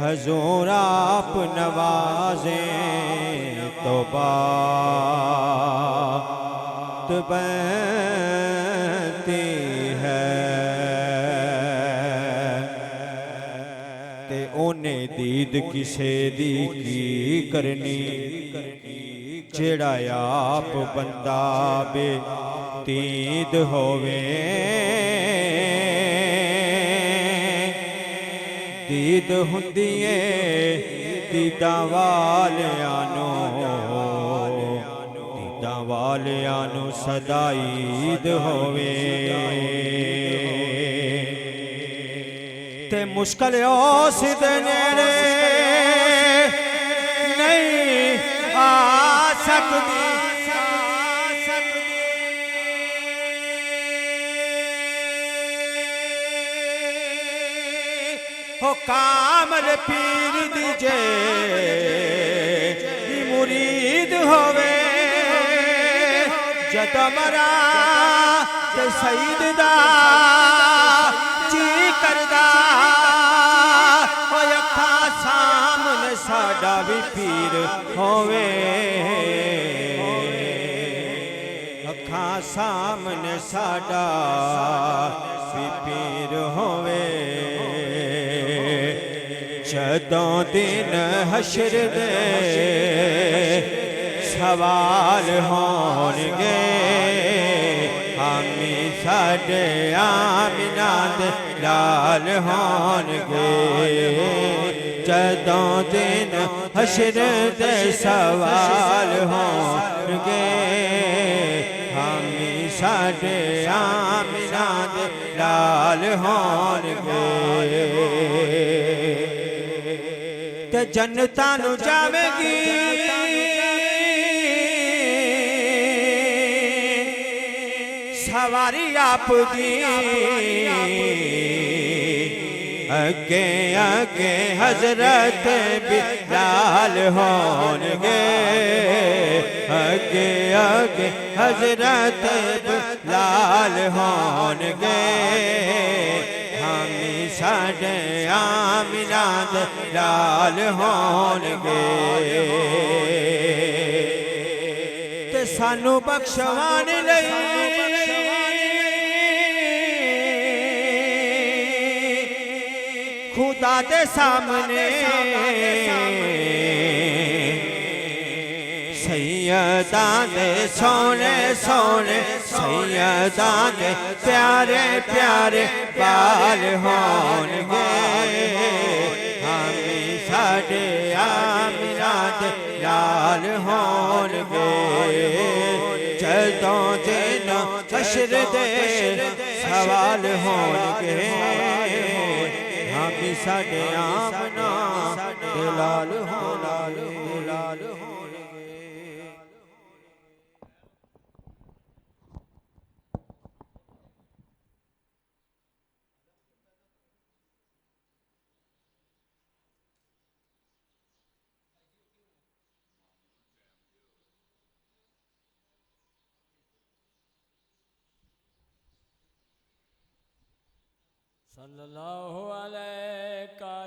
हजूर आप नवाजें तो बात बनती है। ते उन्हें दीद किसे दी की करनी जेड़ा आप बंदा बेदीद होवे। दीद हुंदी है दीदा वालियां नू सदा ईद होवे। ते मुश्किल उस दे नेड़े नहीं आ सकती। हो कामल पीर दीजे मुरीद होवे। जदों मरा ते सईद दा जी करदा हो अखां सामने साडा भी पीर होवे। अखां सामने साडा भी पीर होवे। जदों दिन हशर दे सवाल होणगे हामी साडे आमिना दे लाल होणगे। जदों दिन हशर दे सवाल होणगे हामी साडे आमिना दे लाल होणगे। ते जन्नतां नू जावेगी सवारी आप दी। अगे अगे हजरत बिलाल होणगे। अगे अगे हजरत बिलाल होणगे। हामी साडे आमिना दे लाल होणगे। ते सानू बख्शवाने लई खुदा दे सामने सैयदां दे सोने सोने सैयदां दे प्यारे प्यारे बाल होणगे। हामी साडे आमिना दे लाल होणगे। जदों दिन हशर दे सवाल होणगे हामी साडे आमिना दे लाल होणगे। सल्लल्लाहु अलैका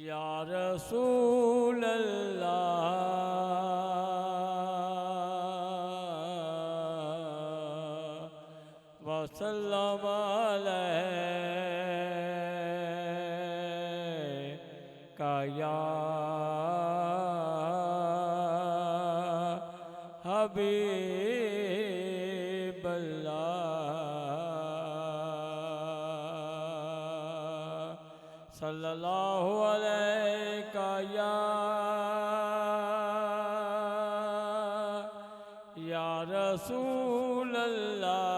या रसूल अल्लाह। वसल्लम अलैका या हबीब अल्लाह। सल्लल्लाहु अलैका या रसूल अल्लाह।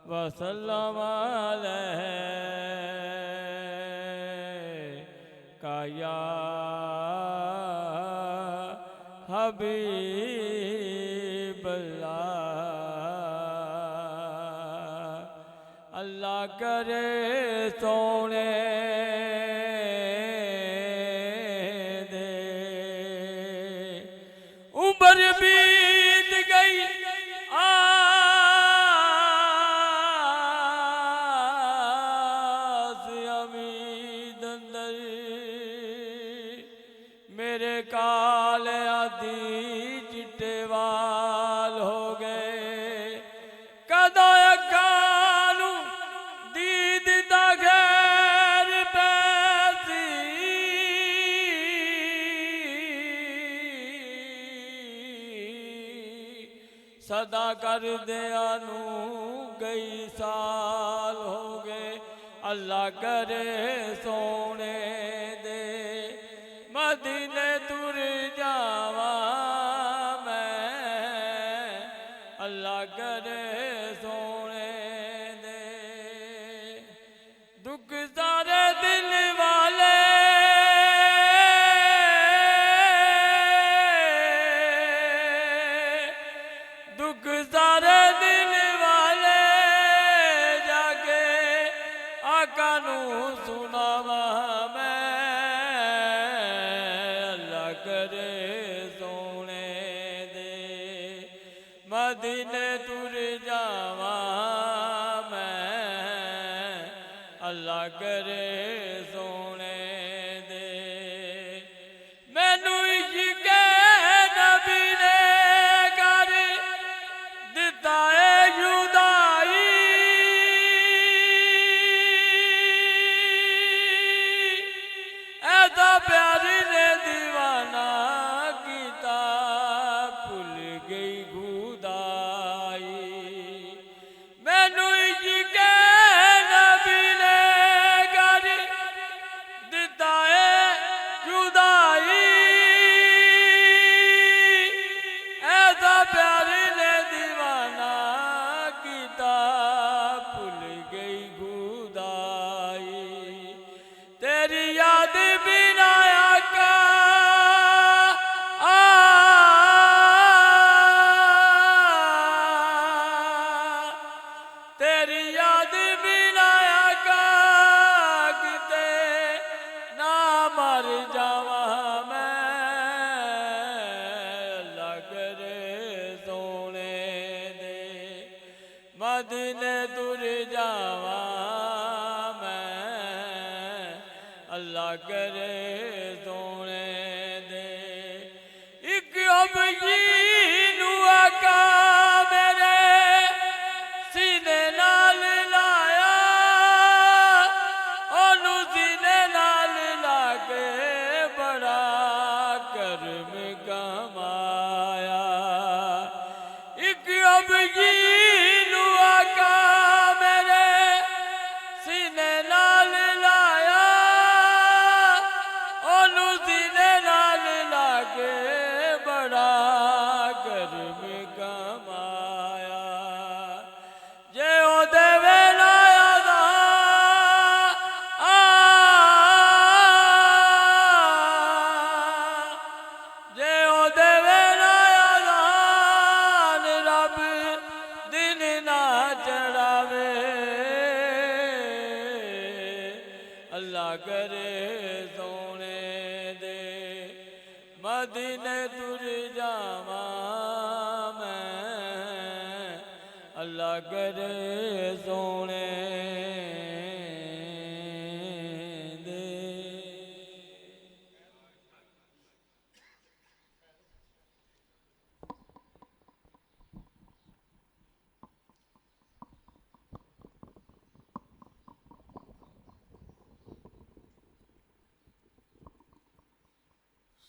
वसल्लम अलैका या हबीब अल्लाह। अल्लाह करे सोने दे अंदर मेरे काले आदि चिट्टे वाल हो गए कदों अखां नूं दीद दा गैर पैसी सदा कर दिया नू गई साल हो गए अल्लाह करे सोने दे मदीने तुर जावा मैं अल्लाह करे सोने दे दुख सारे दिल वाले दुख सारे दिल वाले जाके आका नू सुनावा मैं अल्लाह करे सोने दे मदीने तुर जावा मैं अल्लाह करे सोने दे मैनू इश्क़ नबी ने कर दिता है जुदाई ऐसा प्यारी ने दीवाना कीता भुल गई खुदाई मैनू इश्क़ नबी ने कर दिता है जुदाई ऐसा प्यारी ने दीवाना कीता भुल गई खुदाई तेरी याद बिना आका तेरी याद बिना आका किते ना मर जावा मैं अल्लाह करे सोने दे मदीने तुर जावा मैं अल्लाह करे सोने दे इक अबजी नू आका मेरे सीने नाल लाया ओनू सीने नाल लाके बड़ा करम कमाया इक अबजी नू आका मेरे सीने नाल लाया ओनू सीने नाल लाके बड़ा करम कमाया जे ओ देवे लाया जे ओ देवे लाया रब दिन ना चढ़ावे अल्लाह करे सोने दे मदीने तुर जावा मैं अल्लाह करे सोने दे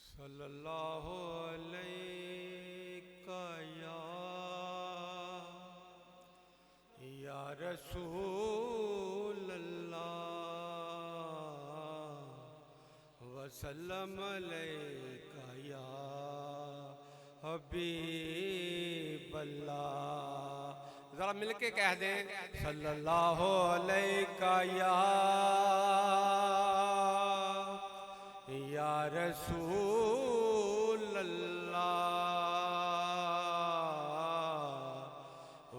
सल्लल्लाहु अलैका या रसूल अल्लाह वसल्लम अलैका या हबीब अल्लाह जरा मिलके कह दें सल्लल्लाहु अलैका या रसूल अल्लाह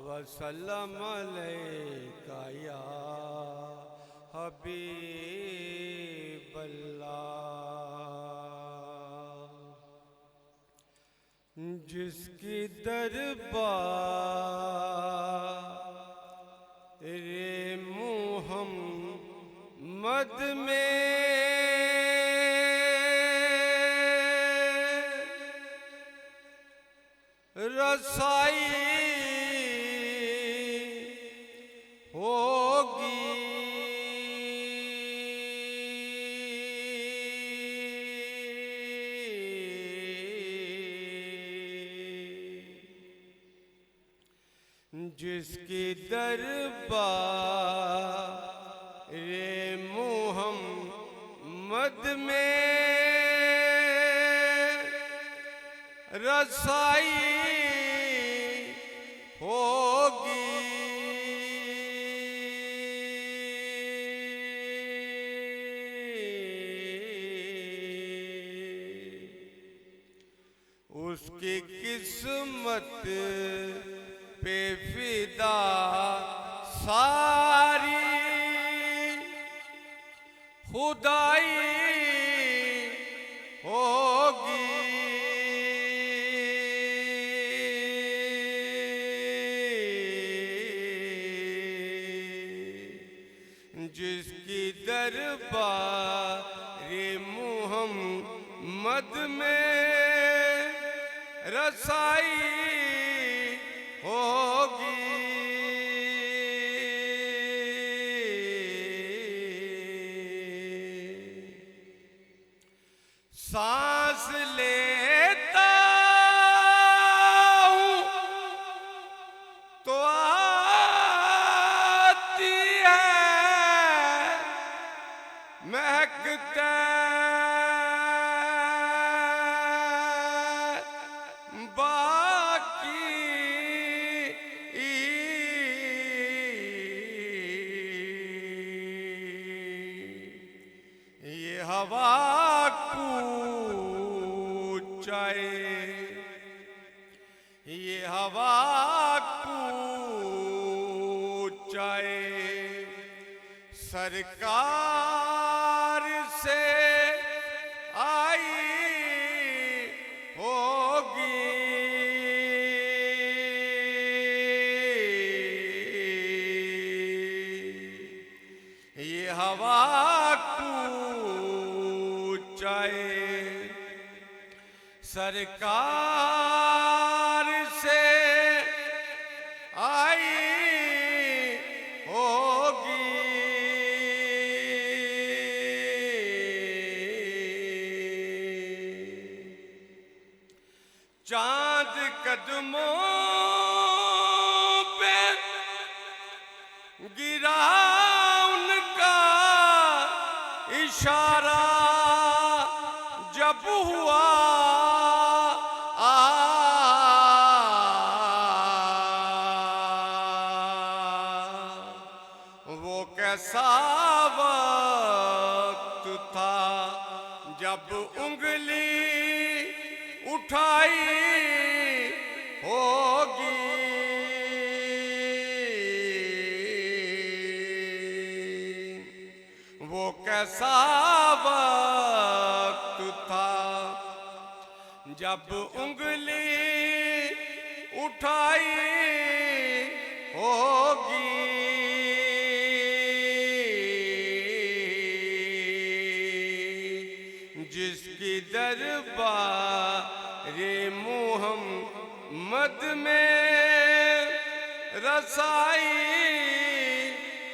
वसल्लम अलैका या हबीब अल्लाह जिसकी दरबार रे मुहम्मद में जिसकी दरबार रे मोहम्मद में रसाई होगी, उसकी किस्मत पे फिदा सारी खुदाई होगी। जिसकी दरबार मुहम्मद में रसाई होगी, सांस लेता हूँ तो आती है महकता हवा कूचाए, ये हवा कूचाए सरकार से आई होगी। ये हवा सरकार से आई होगी। चांद कदमों पे गिरा उनका इशारा जब हुआ वो कैसा वक्त था जब उंगली उठाई होगी। वो कैसा वक्त था जब उंगली उठाई होगी। जिसकी दरबार मुहम्मद में रसाई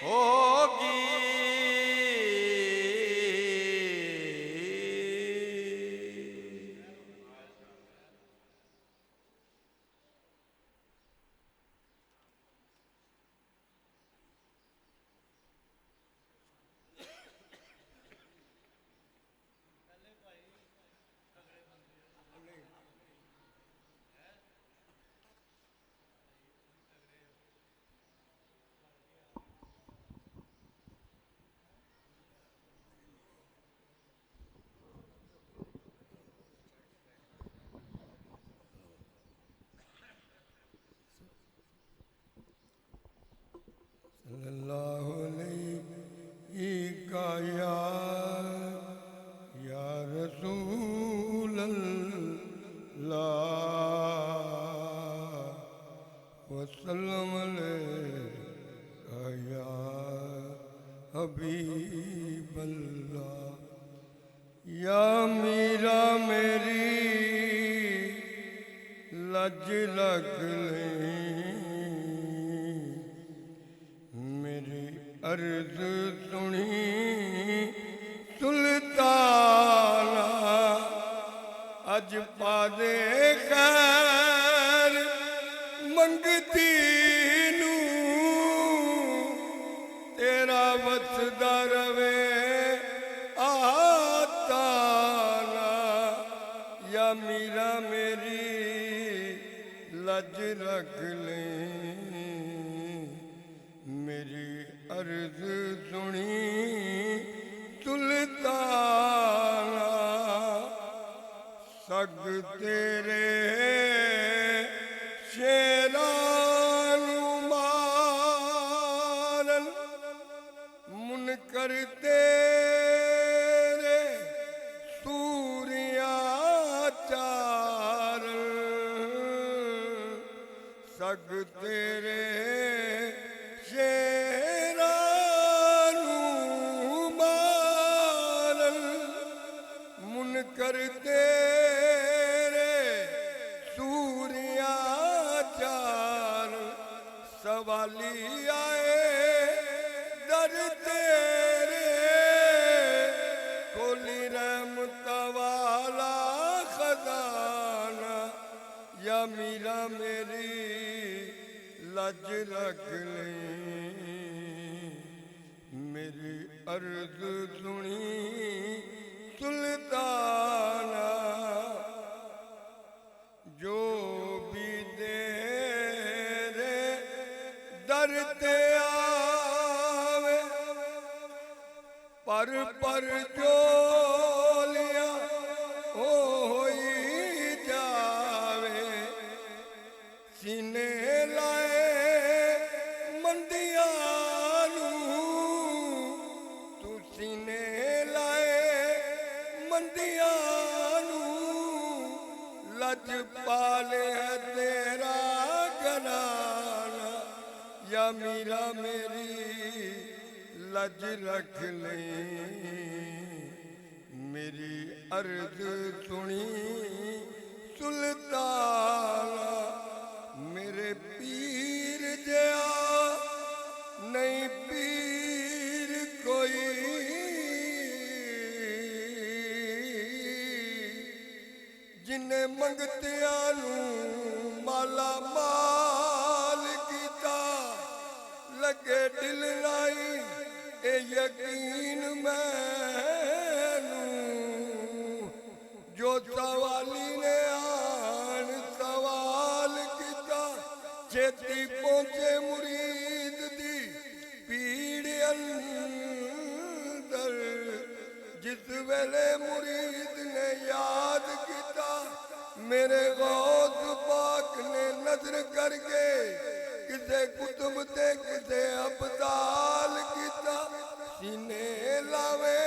होगी। सल्लल्लाहु अलैका या रसूल अल्लाह वसल्लम अलैका या हबीब अल्लाह। या मीरा मेरी लज लग अर्ज सुनी सुल्ताना अज पादे खैर मंगती न मीरा मेरी लज रख ले, मेरी अर्ज सुनी सुल्ताना, सग तेरे शेरानू मारन, मुनकर तेरे सूरिया चारन, सग तेरे शेरानू मारन, मुनकर तेरे सूरिया चारन, सवाली आए दर तेरे, खोली रहमत वाला खजाना, या मीरा मेरी लज रख ले, मेरी अर्ज सुनी सुल्ताना, जो भी तेरे दर ते आवे, पर जोलिया होई जावे, सीने लाए मंदियां नू, तू सीने लाए मंदियां नू, लज पाले है तेरा घराना, या मीरा मेरी लज रख ले, मेरी अर्ज सुनी सुल्ताना, मेरे पीर जया नहीं पीर कोई, जिन्हें मंगतिया नू माला माल कीता, लगे दिल लाई ए यकीन मैनू, जो सवाली ने आन सवाल कीता, छेती पहुंचे मुरीद दी पीड़ अंदर, जिस वेले मुरीद ने याद किया, मेरे गौस पाक ने नजर करके किसे कुतुब ते किसे अब्दाल किया, सीने लावे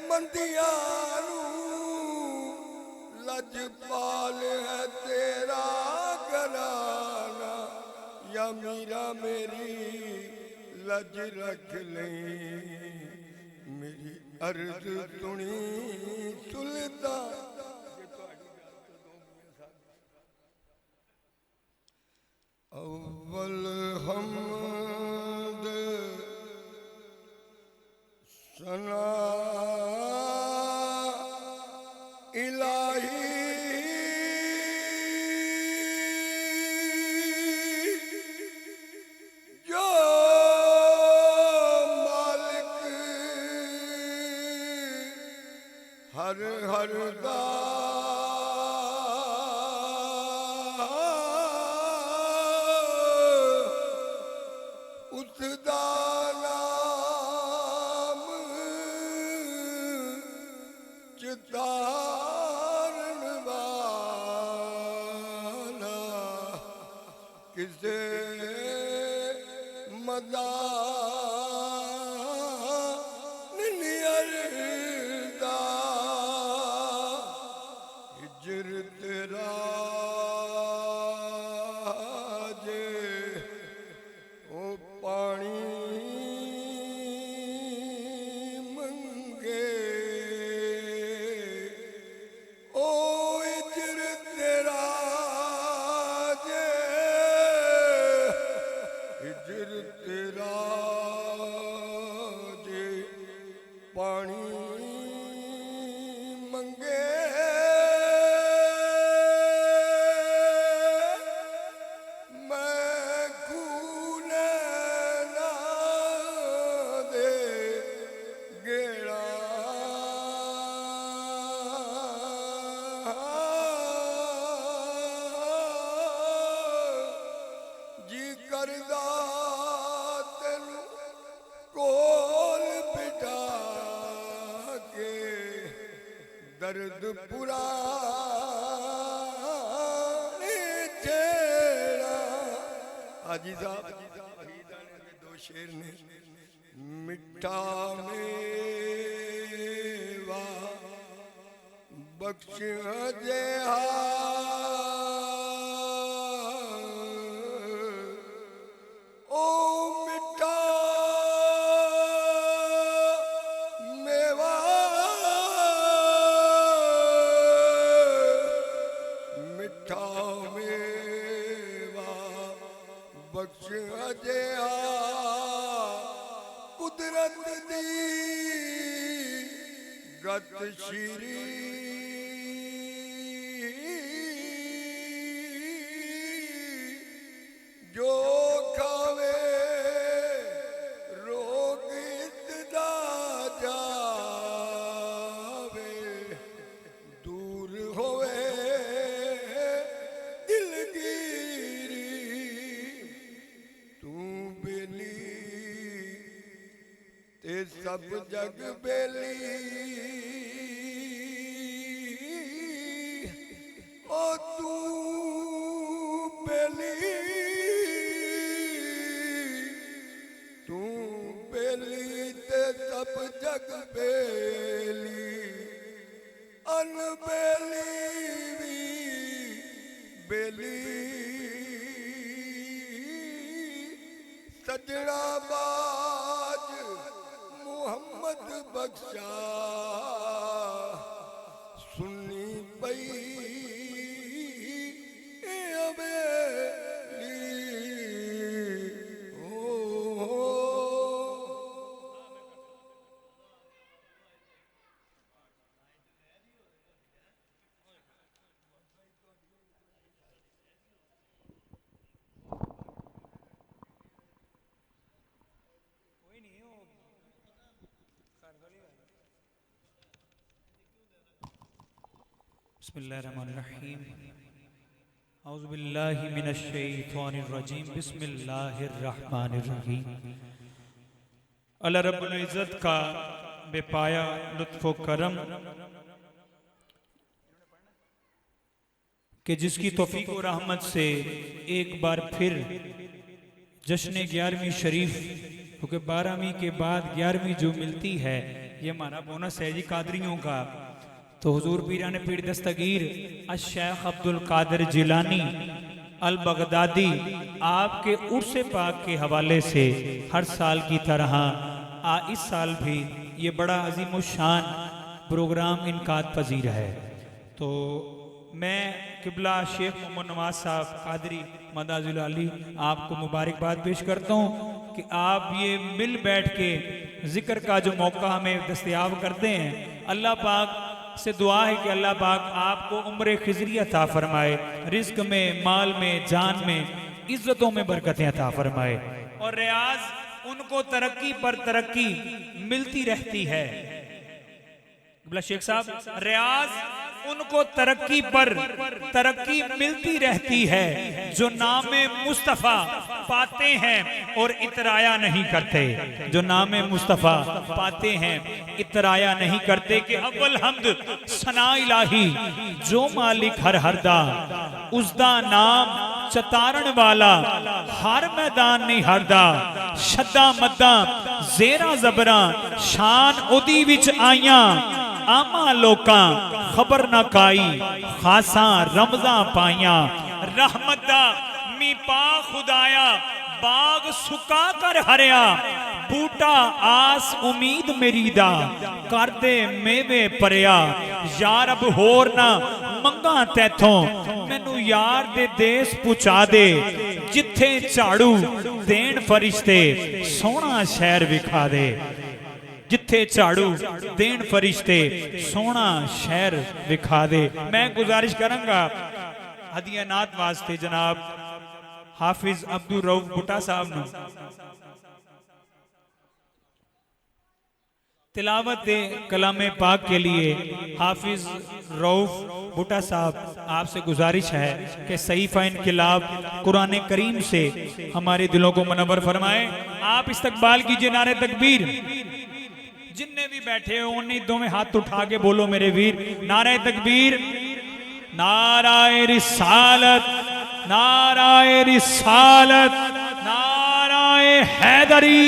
मंदियां नू, लज पाल है तेरा घराना, या मीरा मेरी लज रख ले, मेरी अर्ज सुनी सुल्तान। अव्वल हमद सना इलाही, जो मालिक हर हर दा उसदा नाम चितारन वाला, किसे मदा नियरदा, हिजर तेरा जे ओ पानी मंगे, ओ हिजर तेरा जे, हिजर तेरा जे पानी मंगे, मैं खूने ना दे गेड़ा, दर्द पुराने छेड़ा। हाजी साहब दो शेर ने। मिठा मेवा बख्श दे ओ मिठा मेवा मिठा मेवा बख्श दे कुदरत दी गत श्री जो खावे रोग इतदा जावे दूर होवे दिलगिरी तू बेली ते सब जग बेली ओ तू बेली तू बेली ते सब जग बेली अनबेली भी बेली सजना बाज मोहम्मद बख्शा सुन्नी पई बिस्मिल्लाहिर्रहमानिर्रहीम औज़ुबिल्लाहि मिनश्शैतानिर्रजीम बिस्मिल्लाहिर्रहमानिर्रहीम। अल्लाह रब्बुल इज़्ज़त का बेपाया लुत्फ़ व करम कि जिसकी तौफीक और रहमत से एक बार फिर जश्न 11वीं शरीफ, क्योंकि 12वीं के बाद 11वीं जो मिलती है ये हमारा बोनस है जी कादरियों का। तो हुजूर पीरान पीर दस्तगीर शेख अब्दुल कादिर जिलानी अल बगदादी आपके उर्स पाक के हवाले से हर साल की तरह इस साल भी ये बड़ा अजीम शान प्रोग्राम इनकाद पजीर है। तो मैं किबला शेख मोहम्मद नवाज साहब कादरी मदाजुल अली आपको मुबारकबाद पेश करता हूँ कि आप ये मिल बैठ के जिक्र का जो मौका हमें दस्तयाब करते हैं। अल्लाह पाक से दुआ है कि अल्लाह पाक आपको उम्र खिजरी अता फरमाए, रिस्क में, माल में, जान में, इज्जतों में बरकतें अता फरमाए और रियाज उनको तरक्की पर तरक्की मिलती रहती है। शेख साहब, रियाज उनको तरक्की पर तरक्की मिलती रहती है जो नामे मुस्तफा पाते हैं और इतराया नहीं करते। जो नामे मुस्तफा पाते हैं इतराया नहीं करते कि अव्वल हम्द सना इलाही जो मालिक हर हरदा उसदा नाम चतारण वाला हर मैदान नहीं हरदा। शद्दा मद्दा जेरा जबरा शान उदी विच आइयां आमा लोकां खबर ना काई खासा रमजा पाइया। रहमत दा मी पा खुदाया बाग सुका कर हरिया बूटा आस उम्मीद मेरी दा कर दे मेवे परिया। यार अब होर ना मंगा तैथों मैनू यार दे देश पुचा दे जिथे झाड़ू देन फरिश्ते सोहना शहर विखा दे। जिथे झाड़ू देन फरिश्ते सोना शहर विखा दे। मैं गुजारिश करूंगा हदिया नात वास्ते जनाब हाफिज अब्दुल रऊफ बुटा साहब ने तिलावत कलाम पाक के लिए हाफिज रऊफ बुटा साहब आपसे गुजारिश है कि सहीफा इनकिलाब कुरान करीम से हमारे दिलों को मुनव्वर फरमाए। आप इस्तकबाल कीजिए नारे तकबीर। जिन्ने भी बैठे हो उन्हीं दोवें हाथ उठा के बोलो मेरे वीर, नारे तकबीर, नाराए रिसालत, नाराए रिसालत, नाराए हैदरी,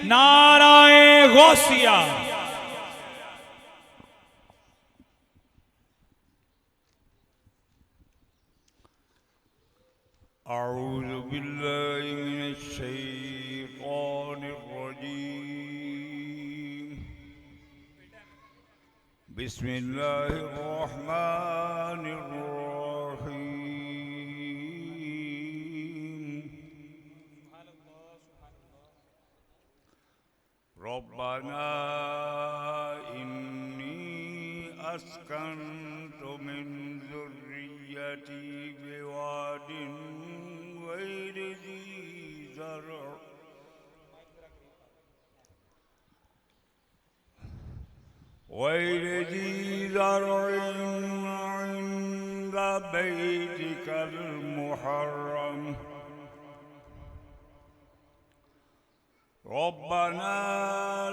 नाराए गौसिया। अऊज़ु बिल्लाहि मिनश शैतानिर रजीम। बिस्मिल्लाहिर रहमानिर रहीम। रब्बना इन्नी अस्कन्तु मिन ज़ुर्रिय्यती बिवादिन गैर ज़ी ज़रअ इन्द बैतिकल मुहर्रम। रब्बना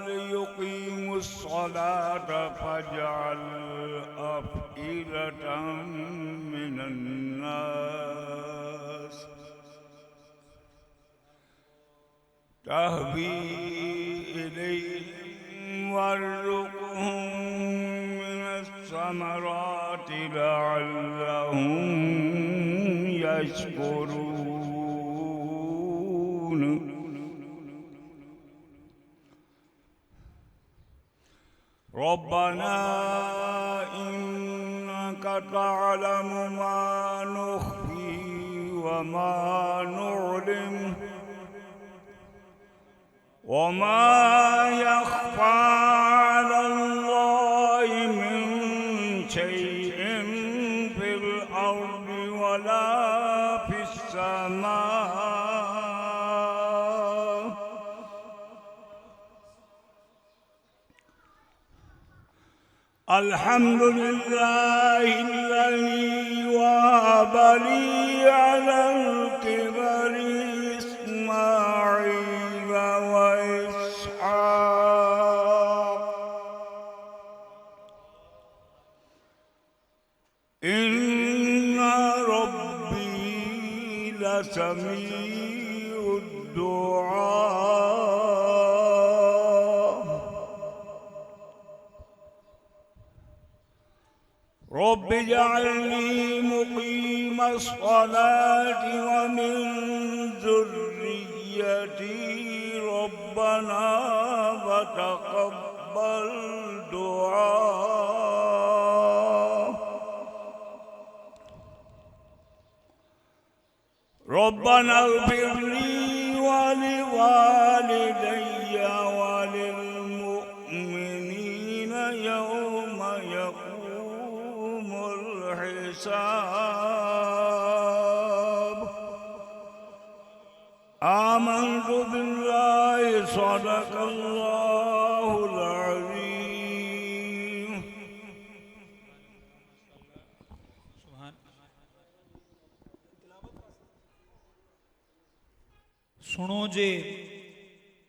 लियुक़ीमुस सलात फजअल अफ़इदतम मिनन नास तहवी इलैहिम वरज़ुक़हुम मिनस समराति लअल्लहुम यशकुरून। रब्बना इन्नका तअलमु मा नुख़्फ़ी व मा नुअलिन व मा यख़फ़ा अलल्लाहि मिन शैइन फ़िल अर्दि वला फ़िस समा। अल्हम्दुलिल्लाहिल्लज़ी वहब ली अलल किबरि इस्माईल व इसहाक़ इन्ना रब्बी लसमीउद दुआ। रब्बि जअलनी मुक़ीमस्सलाति व मिन ज़ुर्रिय्यती रब्बना व तक़ब्बल दुआ। रब्बना इग़फ़िर ली व लिवालिदैय व लिलमुअ्मिनीन यौम यक़ूमुल हिसाब। आमन्तु बिल्लाहि सदक़ल्लाहुल अज़ीम। सुनो जे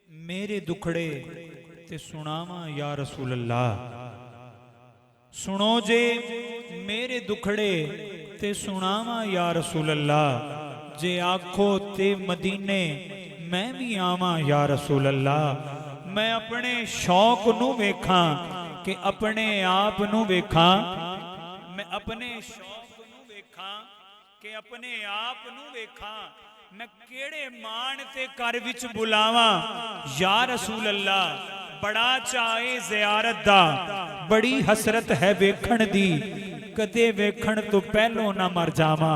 मेरे दुखड़े ते सुनावा या रसूल अल्लाह। सुनो जे मेरे दुखड़े ते सुनावा या रसूल अल्लाह। जे आखो ते मदीने मैं भी आवा या रसूल अल्लाह। मैं अपने शौक नू वेखा कि अपने आप नू वेखा। मैं अपने शौक नू वेखा कि अपने आप नू वेखा। मैं केड़े मान ते घर विच बुलावा या रसूल अल्लाह। बड़ा चाहे ज़ियारत दा, बड़ी हसरत है वेखण दी। कदे वेखण तो पहलों ना मर जावा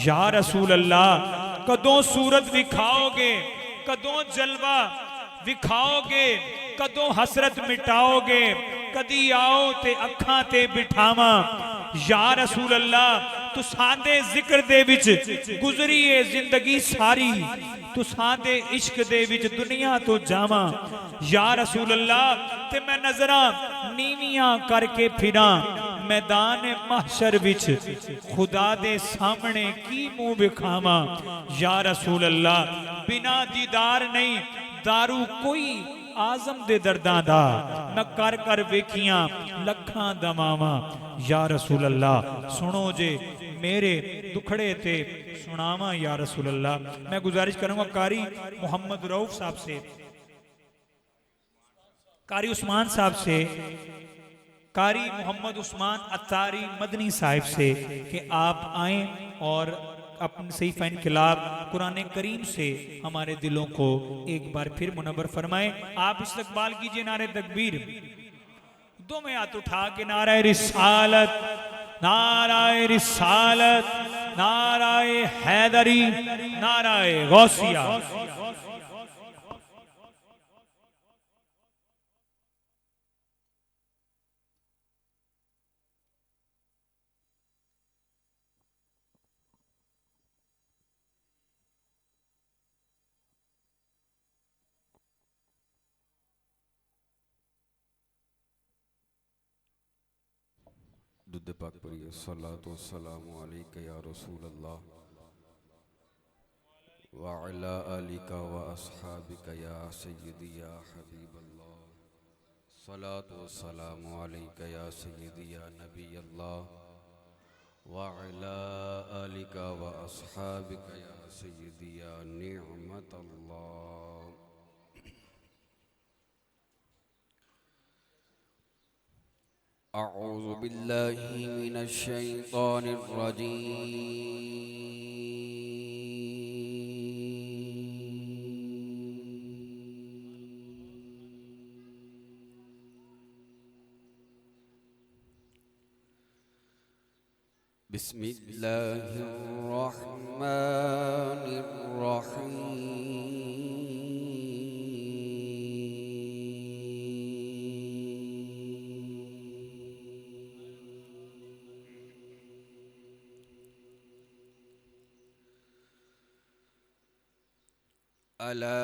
या रसूल अल्लाह। कदों सूरत विखाओगे, कदों जलवा विखाओगे, कदों हसरत मिटाओगे। कदी आओ ते अखां ते बिठावा या रसूल अल्लाह। तुसांदे जिक्र दे विच गुजरी है जिंदगी सारी। तुसांदे इश्क दे विच दुनिया तो जावा या रसूल अल्लाह। ते मैं नजरां नीवियां करके फिरा मैदान महशर विच खुदा दे सामने की मुंह विखावा या रसूल अल्लाह। बिना दीदार नहीं दारू कोई आजम दे दर्दां दा मैं कर कर वेखियां लखां दवावां या रसूल अल्लाह सुनो जे मेरे दुखड़े ते सुनावा या रसूल अल्लाह। मैं गुजारिश करूंगा कारी मोहम्मद रऊफ साहब से, कारी उस्मान साहब से, कारी मोहम्मद उस्मान अत्तारी मदनी साहिब से कि आप आएं और अपने सहीफा इनकलाब कुरान करीम से हमारे दिलों को एक बार फिर मुनव्वर फरमाएं। आप इस्तकबाल कीजिए नारे तकबीर, दो में हाथ उठा के नाराए रिसालत, नाराए रिसालत, नाराए हैदरी, नाराए गौसिया। दुद पाक पढ़िए। सल्लल्लाहु वस्सलामु अलैका या रसूल अल्लाह व अला आलिका व अस्हाबिका या सय्यदी या हबीब अल्लाह। सल्लल्लाहु वस्सलामु अलैका या सय्यदी या नबी अल्लाह व अला आलिका व अस्हाबिका या सय्यदी या निअमत अल्लाह। अऊज़ु बिल्लाहि मिनश शैतानिर रजीम। बिस्मिल्लाहिर रहमानिर रहीम। अला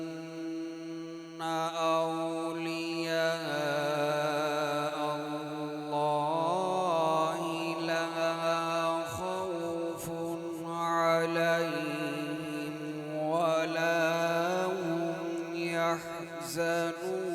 इन्ना औलिया अल्लाहि ला खौफुन अलैहिम वला हुम यहज़नून।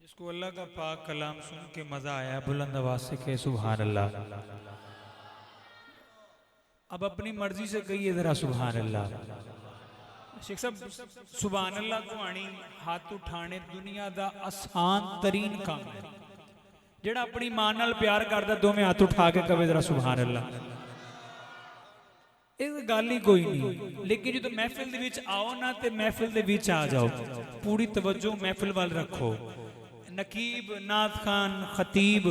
जिसको अल्लाह का पाक कलाम सुन के मजा आया बुलंद आवाज से कहे सुभान अल्लाह। अब अपनी मर्जी से कहिए जरा सुभान अल्लाह। शेख साहब सुभान अल्लाह को आनी हाथ उठाने दुनिया दा आसान तरीन काम है। जेड़ा अपनी मां नाल प्यार करदा दोवें हाथ उठा के कहे जरा सुभान अल्लाह। ਇਹ ਗੱਲ ਹੀ ਕੋਈ ਨਹੀਂ ਲੇਕਿਨ ਜਦੋਂ ਮਹਿਫਿਲ ਦੇ ਵਿੱਚ ਆਓ ਨਾ ਤੇ ਮਹਿਫਿਲ ਦੇ ਵਿੱਚ ਆ ਜਾਓ ਪੂਰੀ ਤਵੱਜੋ ਮਹਿਫਿਲ ਵੱਲ ਰੱਖੋ। नकीब नाथ खान खतीब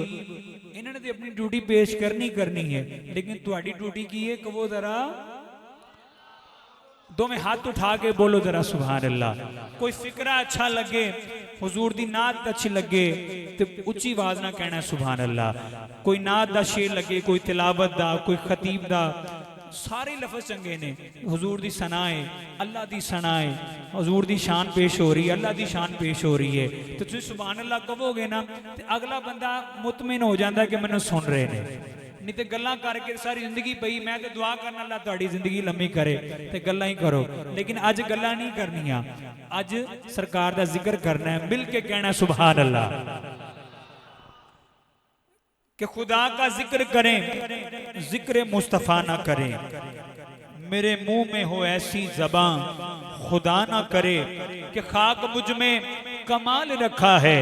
इन्होंने तो अपनी ड्यूटी पेश करनी है लेकिन तुम्हारी ड्यूटी की है कि वो जरा दो में हाथ उठा के बोलो जरा सुभान अल्लाह। कोई फिक्रा अच्छा लगे हुजूर दी नात अच्छी लगे तो उच्ची आवाज ना कहना सुभान अल्लाह। कोई नात दा शेर लगे कोई तिलावत दा कोई खतीब दा सारे लफ्ज चंगे ने। हुजूर दी सनाए अल्लाह दी सनाए हुजूर दी शान पेश हो रही है अल्लाह दी शान पेश हो रही है तो तुम सुभान अल्लाह कहोगे ना तो अगला बंदा मुतमिन हो जाता है कि मैंने सुन रहे ने। नहीं तो गल्लां करके सारी जिंदगी पई मैं तो दुआ करना अल्लाह तुहाडी जिंदगी लम्मी करे ते गल्लां ही करो लेकिन अज गल्लां नहीं करनियां। अज सरकार दा जिक्र करना है मिल के कहना सुभान अल्लाह कि खुदा का जिक्र करें जिक्र मुस्तफ़ा ना करें। मेरे मुंह में हो ऐसी ज़बान खुदा ना करे कि खाक मुझ में कमाल रखा है।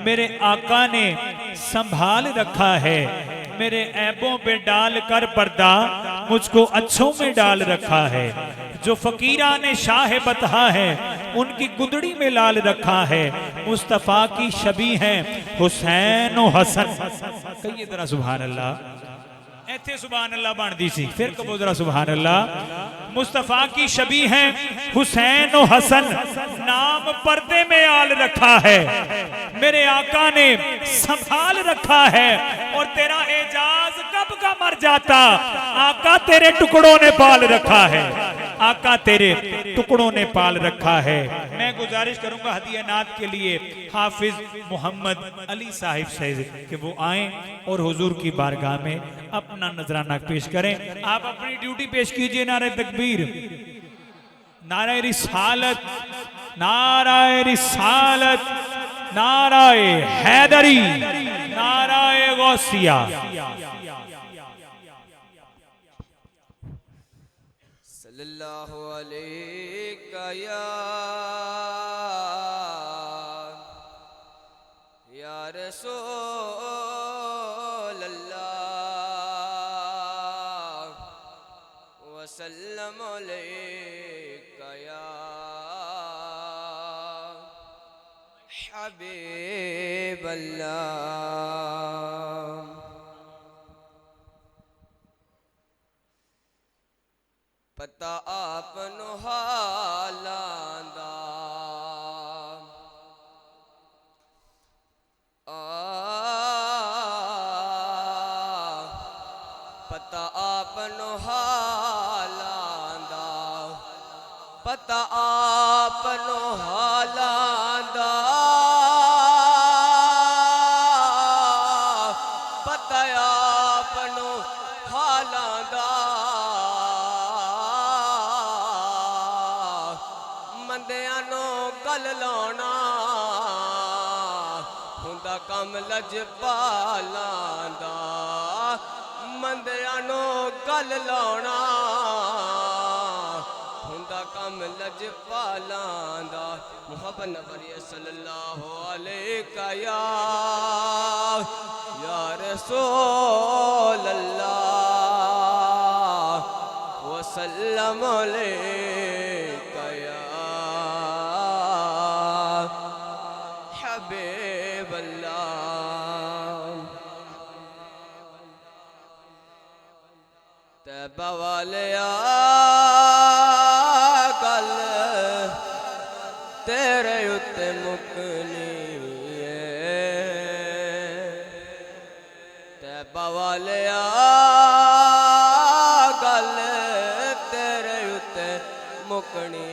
मेरे आका ने संभाल रखा है। मेरे ऐबों पे डाल कर पर्दा मुझको अच्छों में डाल रखा है। जो फकीरा ने शाह बतहा है उनकी गुदड़ी में लाल रखा है, मुस्तफ़ा की शबी हैं हुसैन और हसन। कहिए जरा सुभान अल्लाह। ऐथे सुभान अल्लाह बनती सी, फिर कबो जरा सुभान अल्लाह। मुस्तफ़ा की शबी हैं हुसैन और हसन, नाम पर्दे में आल रखा है, मेरे आका ने संभाल रखा है। और तेरा एजाज कब का मर जाता, आका तेरे टुकड़ों ने पाल रखा है, आका तेरे टुकड़ों ने पाल रखा है। मैं गुजारिश करूंगा हदिया नात के लिए हाफिज मोहम्मद अली साहिब से कि वो आए और हुजूर की बारगाह में अपना नजराना पेश करें। आप अपनी ड्यूटी पेश कीजिए। नारे तकबीर, नारे रिसालत, नारे रिसालत, नाराए हैदरी, नाराए गौसिया। सल्लल्लाहु अलैका या रसूल अल्लाह वसल्लम अलैका या हबीब अल्लाह। पता आपनो हालां दा पता आपनो हालां दा, पता आपनो हालां दा, पता आपनो हालां दा। मंदियां नो गल लाना हुंदा कम लजपालां दा, मंदियां नो गल लाना हुंदा कम लजपालां दा। मुहब्बत नबी सल्लल्लाहु अलैका या रसूल अल्लाह वसल्लम अलैका या हबीब अल्लाह। तैबा वालिया गल तेरे उत्ते मुकनी है, तैबा वालिया गल तेरे उत्ते मुकनी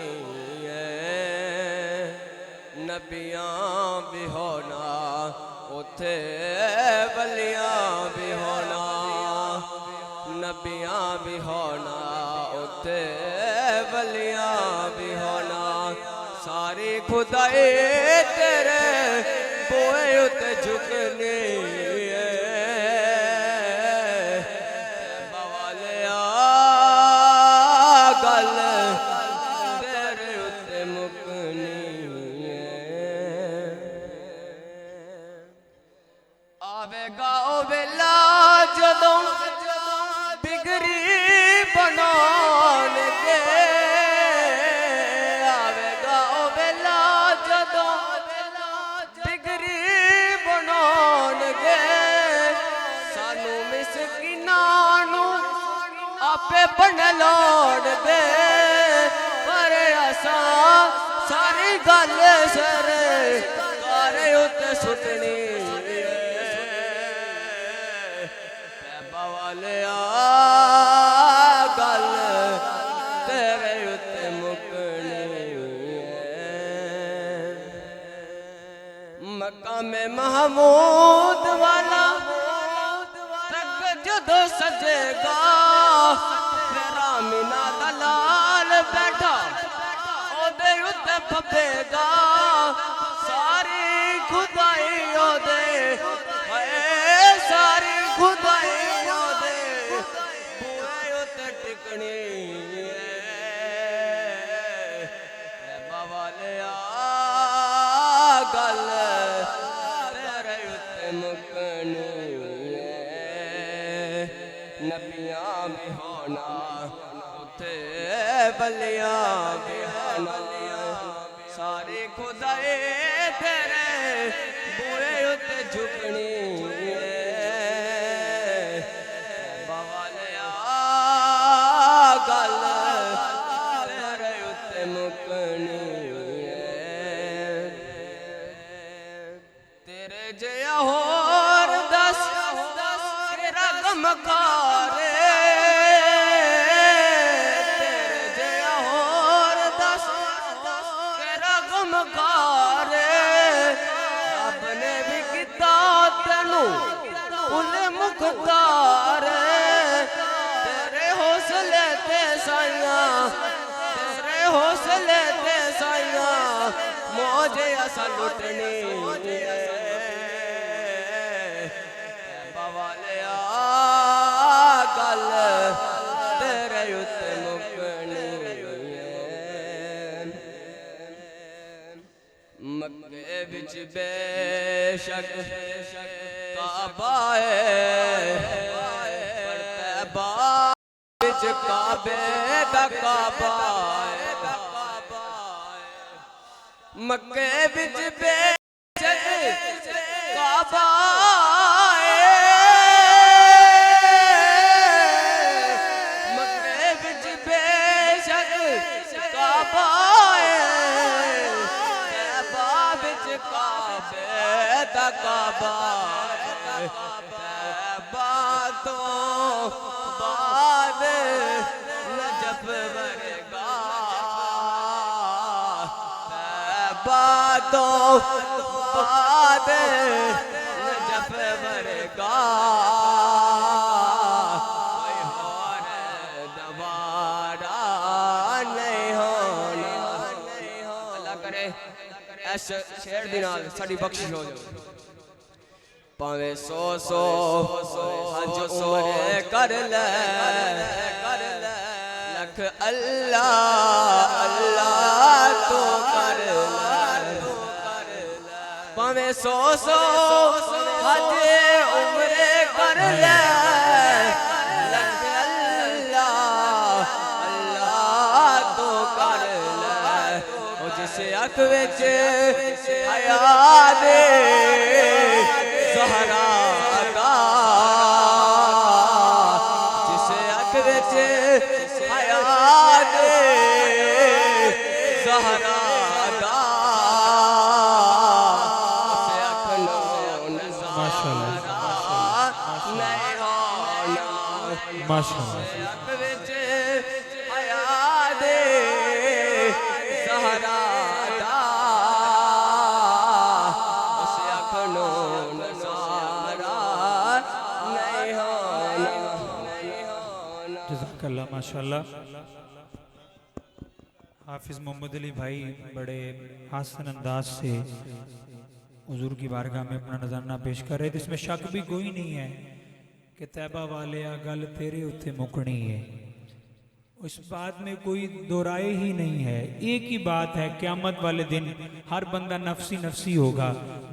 है। नबियां भी होना उथे वलियां भी होना, नबियां भी होना उथे वलियां भी होना। सारी खुदाई तेरे बोए उते झुकनी है, बवालिया गल तेरे उते मुकनी है। आवेगा ओ वेला जदों बिगड़ी बनाउणगे, आवेगा ओ वेला जदों बिगड़ी बनाउणगे। सानू मिसकीनां नू आपे बन लाउणगे, पर असां सारी गल सरकार उत्ते सुटनी वालिया गल तेरे उत्ते मुकनी है। मकामे महमूद वाला तक जदों सजेगा, फिर आमिना दा लाल बैठा ओदे उत्ते फबेगा। सारी खुदाई ओदे सारी खुदाई ओदे बुए उत्ते टिकनी है। बवालिया गल तेरे उत्ते मुकनी है। नबियां भी होना उथे बलियां बिहाना सारे खुदाए तेरे बूए उत्ते झुकनी बावालिया गल तेरे उत्ते मुकनी तेरे जया होर दस तेरा गमकार तेरे जया होर दस तेरा गमकार रब ने भी किता तेनू उल मुख्तार तेरे हौसले ते साइयां तेरे हौसले ते साइयां मौजे असा लुटनी बावालिया गल तेरे उत्ते मुकनी मक्के बिच बेशक काबा तैबा बिच काबे दा काबा मक्के बिच बेशक काबा मक्के बिच बेशक काबा तैबा बिच काबे दा काबा तैबा तो बाद नजफ वर्गा तैबा तो बाद नजफ वर्गा कोई और दवारा नहीं होना अल्लाह करे ऐस शेर दी नाल साडी बख्शिश हो जाए पावे सौ सौ हज उम्र कर ले लख अल्लाह अल्लाह तो कर ले पावे सौ सौ हज उम्र कर ले लख अल्लाह अल्लाह तो कर ले ओ जिस अख विच हया दे ज़हरा दा जिस अख विच हया दे ज़हरा दा उस अख नो नज़ारा नहीं होना माशाअल्लाह अख विच हया दे ज़हरा दा उस अख नो नज़ारा नहीं होना जज़ाकल्लाह माशाअल्लाह। हाफिज़ मोहम्मद अली भाई बड़े हासन अंदाज से हुजूर की बारगाह में अपना नजराना पेश कर रहे थे। इसमें शक भी कोई नहीं है कि तैबा वाले गल तेरे उत्ते मुकनी है, उस बात में कोई दोराए ही नहीं है। एक ही बात है, क़यामत वाले दिन हर बंदा नफसी नफसी होगा,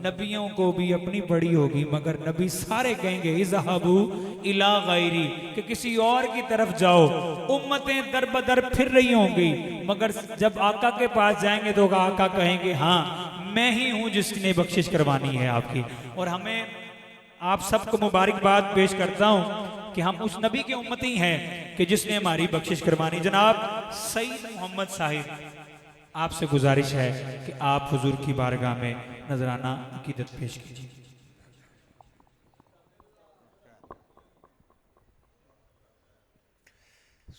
नबियों को भी अपनी बड़ी होगी, मगर नबी सारे कहेंगे इज़हाबू इला गैरी कि किसी और की तरफ जाओ। उम्मतें दर बदर फिर रही होंगी, मगर जब आका के पास जाएंगे तो आका कहेंगे हाँ मैं ही हूँ जिसने बख्शिश करवानी है आपकी। और हमें आप सबको मुबारकबाद पेश करता हूँ कि हम उस नबी के उम्मती हैं कि जिसने हमारी बख्शिश करवानी। जनाब सईद मोहम्मद साहिब, आपसे गुजारिश है कि आप हुजूर की बारगाह में नजराना अकीदत पेश कीजिए।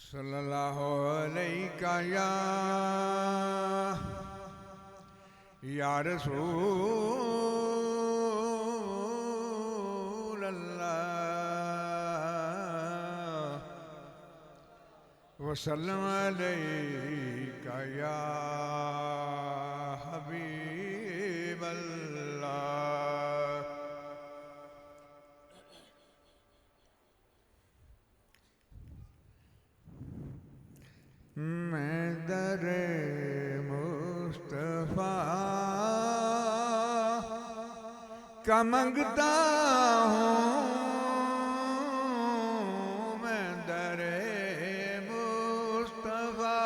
सल्लल्लाहु अलैका या रसूल अल्लाह वसल्लम अलैका या हबीब अल्लाह। मैं दरे मुस्तफा का मंगता हूँ, मैं दरे मुस्तफा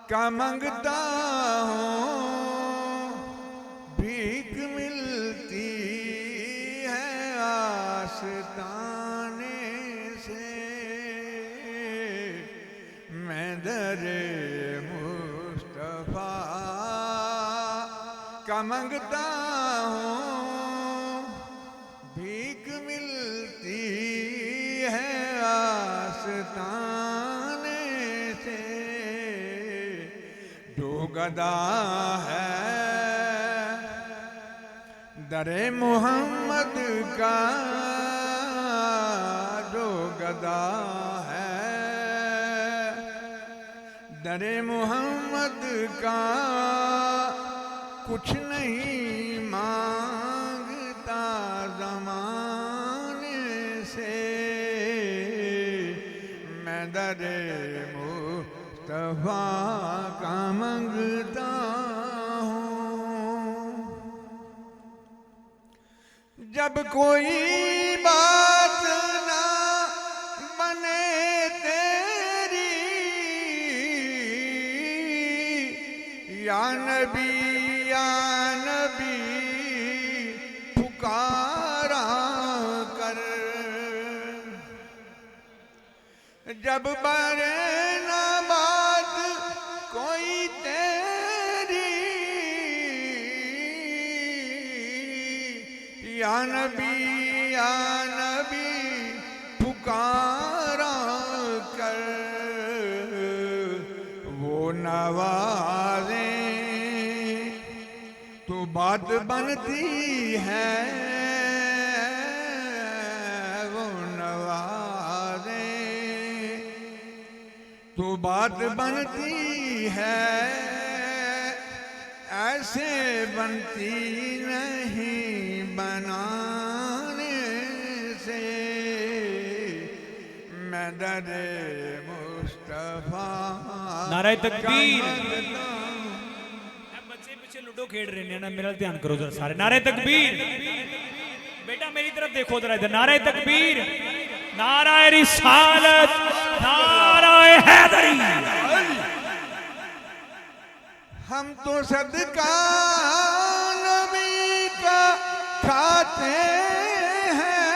का मंगता हूँ, भीख मिलती है आस्ताने से। मैं दरे मुस्तफा का मंगता हूँ, भीख मिलती है आस्ताने से। जो गदा है दरे मोहम्मद का, जो गदा है दरे मोहम्मद का, कुछ नहीं मांगता ज़माने से। मैं दरे मुस्तफा का मंगता हूँ। जब कोई बात ना बने तेरी, या नबी पुकारा कर। जब बरे ना बात कोई तेरी, या नबी पुकारा कर। वो नवाज़े तो बात बनती है, वो नवाज़े तो बात बनती है। ऐसे बनती नहीं बनाने से। मैं दरे मुस्तफा नारे तकबीर। बच्चे पीछे लूडो खेल रहे हैं ना, मेरा ध्यान करो जरा सारे। नारे तकबीर। बेटा मेरी तरफ देखो जरा इधर। नारे तकबीर, नाराए रिसालत, नाराए हैदरी। हम तो सदका नबी का खाते हैं,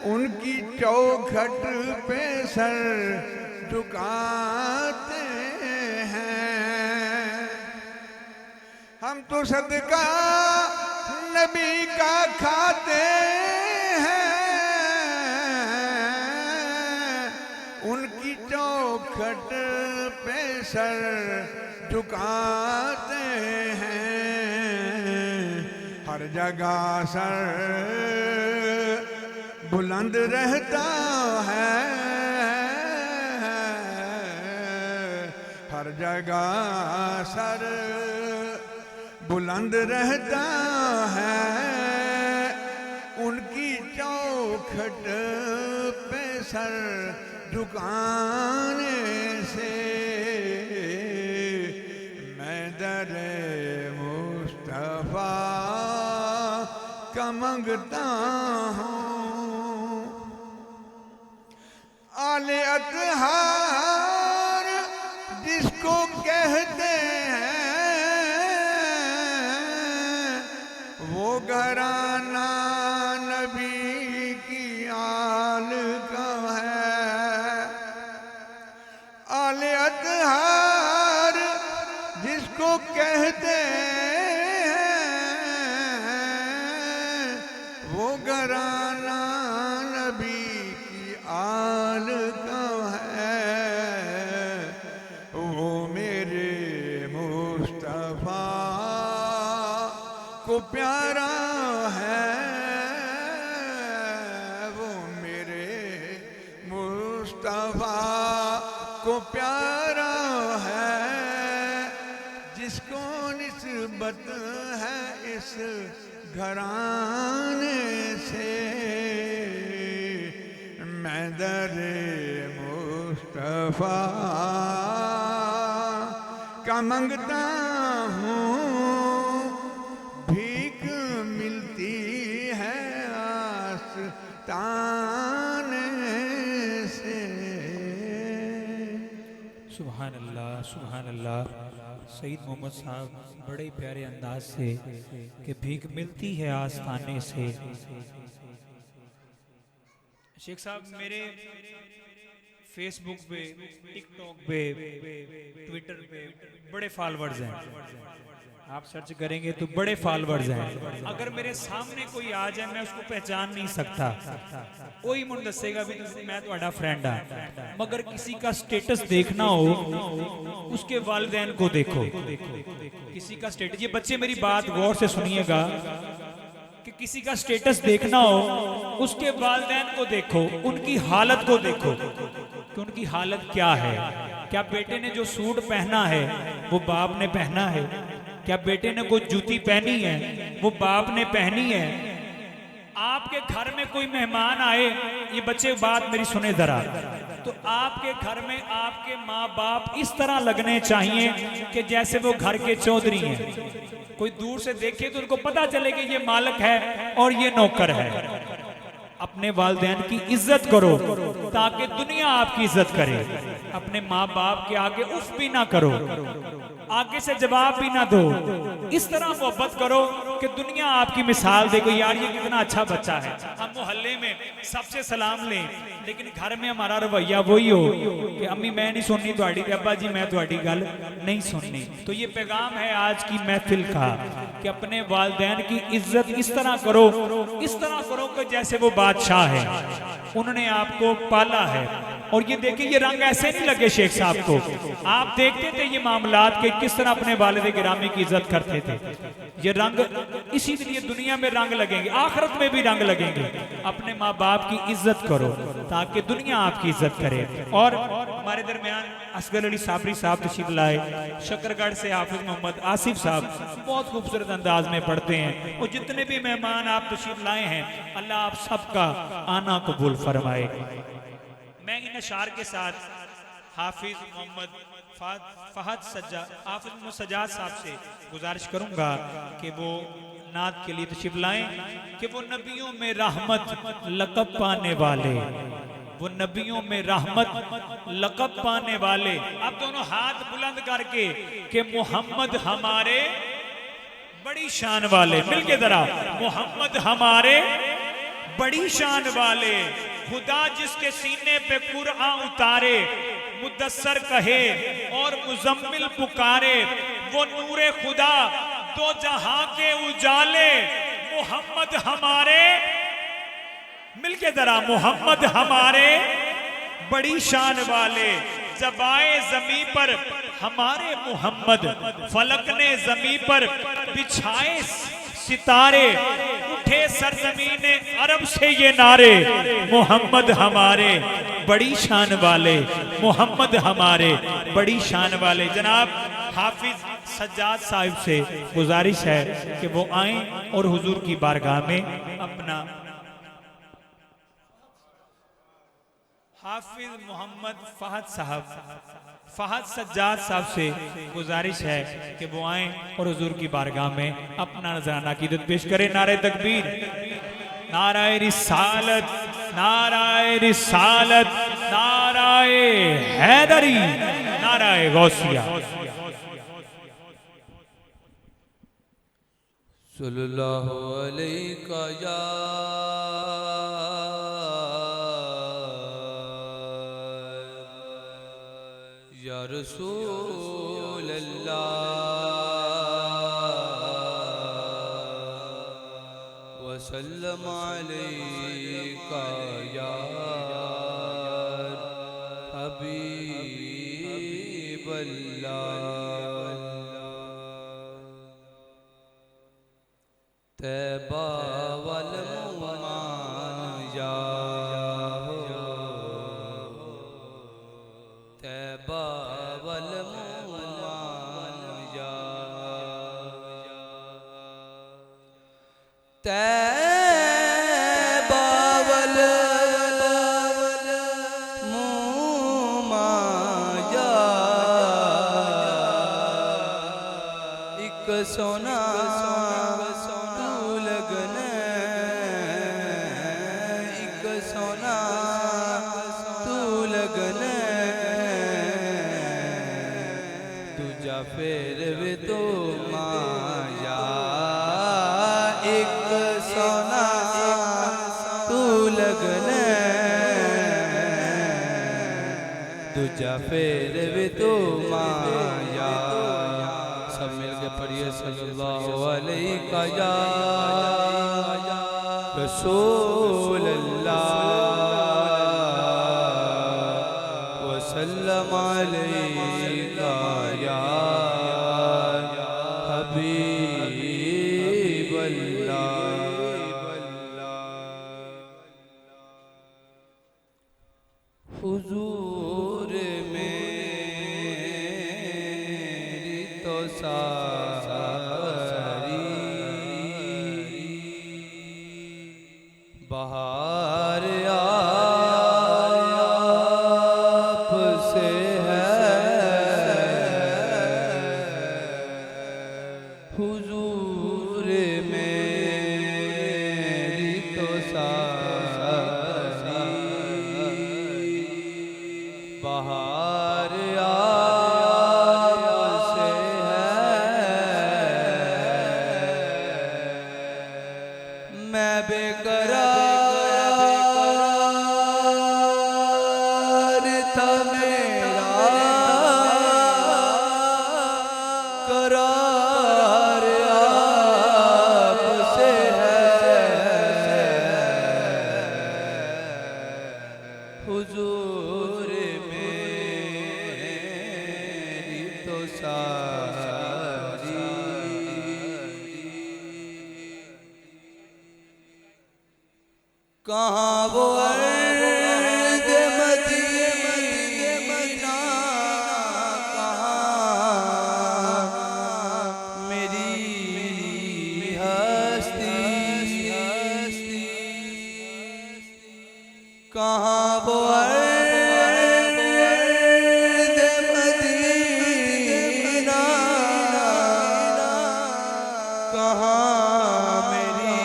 उनकी चौखट पे सर झुकाते हैं। हम तो सदका नबी का खाते हैं, उनकी चौखट पे सर झुकाते हैं। हर जगह सर बुलंद रहता है, हर जगह सर बुलंद रहता है। उनकी चौखट पे सर झुकाने से। मैं दरे मुस्तफा का मंगता हूँ। आले अतहार जिसको कहते हैं, वो घराना नबी की आल का है। आले अतहार जिसको कहते हैं, वो घराना नबी की आल का है। वो मेरे मुस्तफा को प्यारा है, वो मेरे मुस्तफा को प्यारा है। जिसको निस्बत है इस घराने से। मैं दरे मुस्तफा का मंगता हूँ, भीख मिलती है आस्ताने से। सुभान अल्लाह। सईद मोहम्मद साहब बड़े ही प्यारे अंदाज से कि भीख मिलती है आस्थाने से। शेख साहब मेरे फेसबुक पे, टिकटॉक पे, ट्विटर पे बड़े फॉलोअर्स हैं। आप सर्च करेंगे तो बड़े फॉलोअर्स हैं। अगर मेरे सामने कोई आ जाए मैं उसको पहचान नहीं सकता। कोई मुझे दसेगा भी मैं तुम्हारा फ्रेंड हाँ, मगर किसी का स्टेटस देखना हो उसके वालिदैन को देखो। किसी का स्टेटस, ये बच्चे मेरी बात गौर से सुनिएगा, कि किसी का स्टेटस देखना हो उसके वालिदैन को देखो, उनकी हालत को देखो कि उनकी हालत क्या है। क्या बेटे ने जो सूट पहना है वो बाप ने पहना है? क्या बेटे ने कोई जूती पहनी है वो बाप ने पहनी है? आपके घर में कोई मेहमान आए, ये बच्चे बात मेरी सुने जरा, तो आपके घर में आपके माँ बाप इस तरह लगने चाहिए कि जैसे वो घर के चौधरी हैं। कोई दूर से देखे तो उनको पता चले कि ये मालिक है और ये नौकर है। अपने वालिदैन की इज्जत करो ताकि दुनिया आपकी इज्जत करे। अपने माँ बाप के आगे उफ भी ना करो, आगे से जवाब भी ना दो। इस तरह मोहब्बत करो कि दुनिया आपकी मिसाल देखो, यार ये कितना अच्छा बच्चा है। हम मोहल्ले में सबसे सलाम लें, लेकिन घर में हमारा रवैया वही हो कि अम्मी मैं नहीं सुननी तुम्हारी, अब्बा जी मैं तुम्हारी गल नहीं सुननी। तो ये पैगाम है आज की महफिल का कि अपने वालिदैन की इज्जत इस तरह करो, इस तरह करो कि जैसे वो बादशाह है, उन्होंने आपको पाला है। और ये देखिए ये रंग ऐसे नहीं लगे शेख साहब को, आप देखते थे ये मामलात के किस तरह अपने वालिद गिरामी की इज्जत करते थे। ये रंग इसीलिए दुनिया में रंग लगेंगे, आखिरत में भी रंग लगेंगे। अपने माँ बाप की इज्जत करो ताकि दुनिया आपकी इज्जत करे। और हमारे दरमियान असगर अली साबरी साहब तशरीफ लाए, शकरगढ़ से हाफिज मोहम्मद आसिफ साहब बहुत खूबसूरत अंदाज में पढ़ते हैं। और जितने भी मेहमान आप तशरीफ लाए हैं अल्लाह आप सबका आना कबूल फरमाए। मैं इन अशार के साथ हाफिज मोहम्मद फहद सज्जाद साहब से गुजारिश करूंगा कि वो नात के लिए तशरीफ लाएं कि वो नबियों में रहमत लक़ब पाने वाले, वो नबियों में रहमत लक़ब पाने वाले। अब दोनों हाथ बुलंद करके कि मोहम्मद हमारे बड़ी शान वाले, मिलके जरा, मोहम्मद हमारे बड़ी शान वाले, खुदा जिसके सीने पे कुरान उतारे, मुदस्सर कहे और मुजम्मिल पुकारे, वो नूरे खुदा दो जहां के उजाले, मोहम्मद हमारे, मिलके जरा, मोहम्मद हमारे बड़ी शान वाले। जबाए जमी पर हमारे मोहम्मद, फलक ने जमी पर बिछाए सितारे, उठे सरजमीने अरब से ये नारे, मोहम्मद हमारे बड़ी शान वाले, मोहम्मद हमारे बड़ी शान वाले। जनाब हाफिज सज्जाद साहिब से गुजारिश है कि वो आएं और हुजूर की बारगाह में अपना। हाफिज मोहम्मद फहद सज्जाद साहब से गुजारिश है कि वो आएं और हुजूर की बारगाह में अपना नजराना कीदत पेश करें। नारे तकबीर, नाराए रिसालत, नाराए रिसालत, नाराए हैदरी, नाराए गौसिया। सल्लल्लाहु अलैहि या रसूल अल्लाह वसल्लम अलैका या हबीब अल्लाह। तैबा वल मुमान या तैबा वल मुमान या तैबा वल मुमान या एक सोना दूजा फिर भी तो माया एक सोना तू लगने दूजा फिर भी तो माया। सब मिल के पढ़िए सल्लल्लाहु अलैहि या रसूल अल्लाह वसल्लम अलैका या हबीब अल्लाह। हुजूर मेरी तो सारी बहार आप से है। हुजूर मेरी तो सारी बहार आप से है। मैं बेकरार था मेरा करार आप से है। हुजूर मेरी तो सारी कहाँ वो अर्ज़ मदीना कहाँ मेरी हस्ती कहाँ वो अर्ज़ मदीना कहाँ मेरी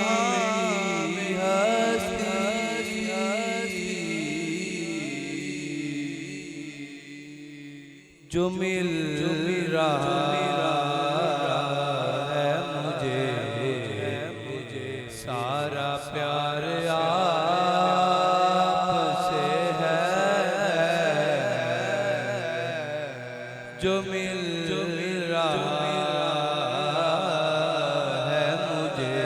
जो मिल रहा है मुझे सारा प्यार आपसे है। जो मिल रहा है मुझे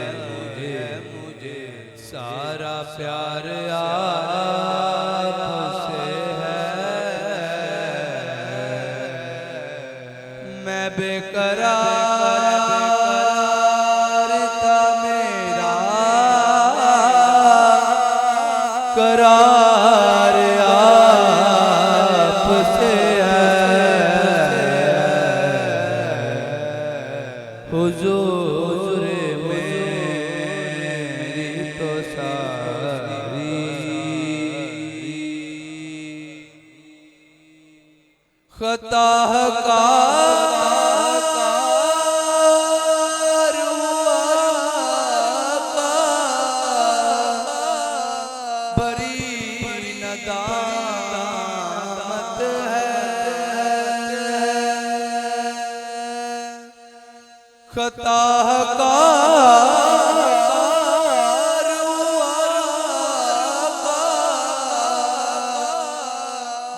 सारा प्यार आपसे है। मैं बेकरार था मेरा करार आपसे है। हुजूर मेरी तो सारी खता का खता का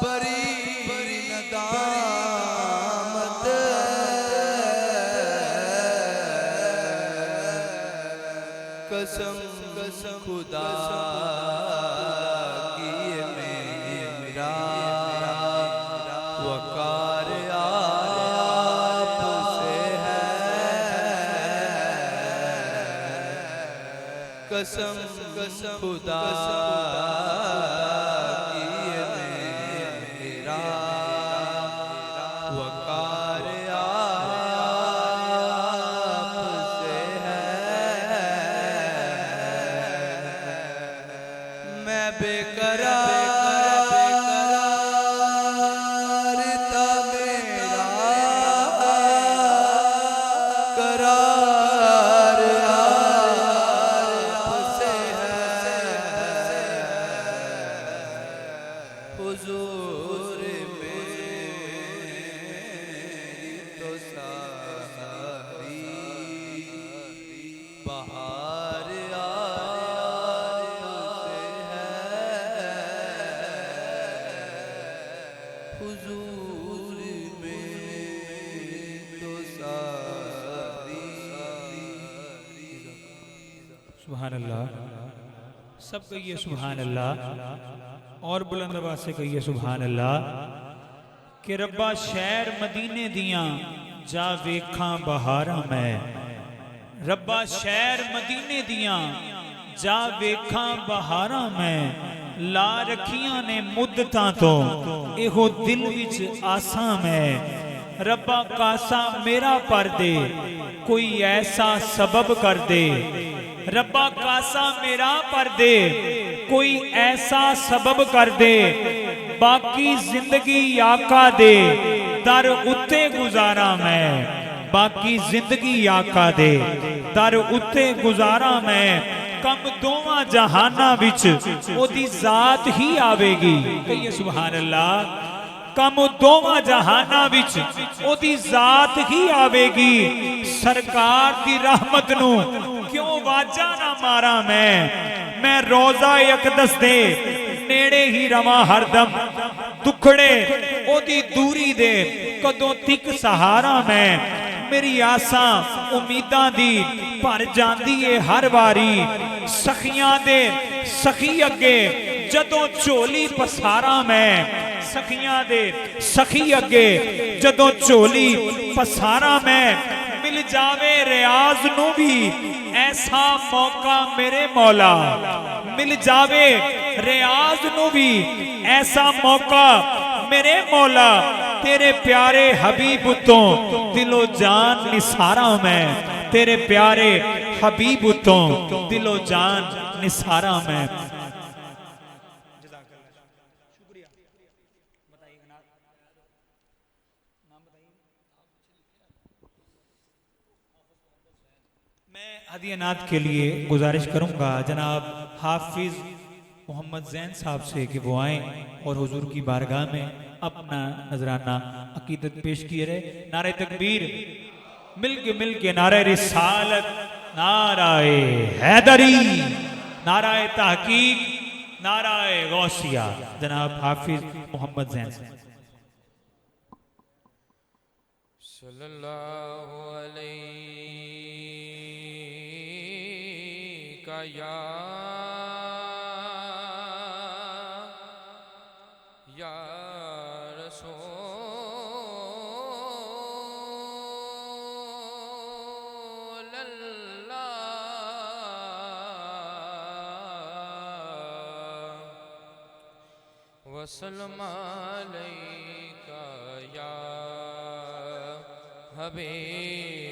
बरी नदामत कसम खुदा की ये मेरा वकार आपसे है। कसम खुदा की ये मेरा वकार आपसे है। मैं बेकरार था मेरा करार आपसे है। हुजूर में तो सारी। सुभान अल्लाह। सब कहिए सुभान अल्लाह, और बुलंद आवाज से कहिए सुभान अल्लाह। कि रब्बा शहर मदीने दियां जा वेखां बहारां मैं, रब्बा शहर मदीने दियां जा वेखां बहारां मैं, ला रखियां ने मुद्दतां तो एहो दिल विच आसां मैं। रब्बा कासा मेरा पर दे कोई ऐसा सबब कर दे, रब्बा कासा मेरा पर दे कोई ऐसा सबब कर दे, बाकी जिंदगी आका दे दर उत्ते गुजारा मैं, बाकी जिंदगी आका दे दर उत्ते गुजारा मैं। कम दोवां जहाना विच ओदी जात ही आवेगी, कहिए सुभान अल्लाह। कम दोवां जहाना विच ओदी जात ही आवेगी, सरकार दी रहमत नू क्यों वाजा ना मारा मैं रोजा अकदस दे नेड़े ही रवां हरदम, दुखड़े ओदी दूरी दे कदों तिक सहारा मैं। मेरी आसा उम्मीदां दी भर जांदी है हर वारी, सखियां दे सखी अगे जदों झोली पसारा मैं, सखियां दे सखी अगे जदों झोली पसारा मैं। मिल जावे रियाज नू भी ऐसा मौका मेरे मौला, मिल जावे रियाज नू भी ऐसा मौका मेरे मौला। तेरे प्यारे हबीब तो दिलो जान निसारा मैं, तेरे प्यारे हबीब तो दिलो जान निसारा मैं। मैं हदिया नात के लिए गुजारिश करूंगा जनाब हाफिज मोहम्मद जैन साहब से कि वो आए और हुजूर की बारगाह में अपना नजराना अकीदत पेश किए रहे। नारे तकबीर, मिल के नारे रिसालत, नाराए हैदरी, नाराए तहकीक, नाराए गौसिया। जनाब हाफिज मोहम्मद जैन सल्लल्लाहु अलैहि का या रसूल अल्लाह वसल्लम अलैका या हबीब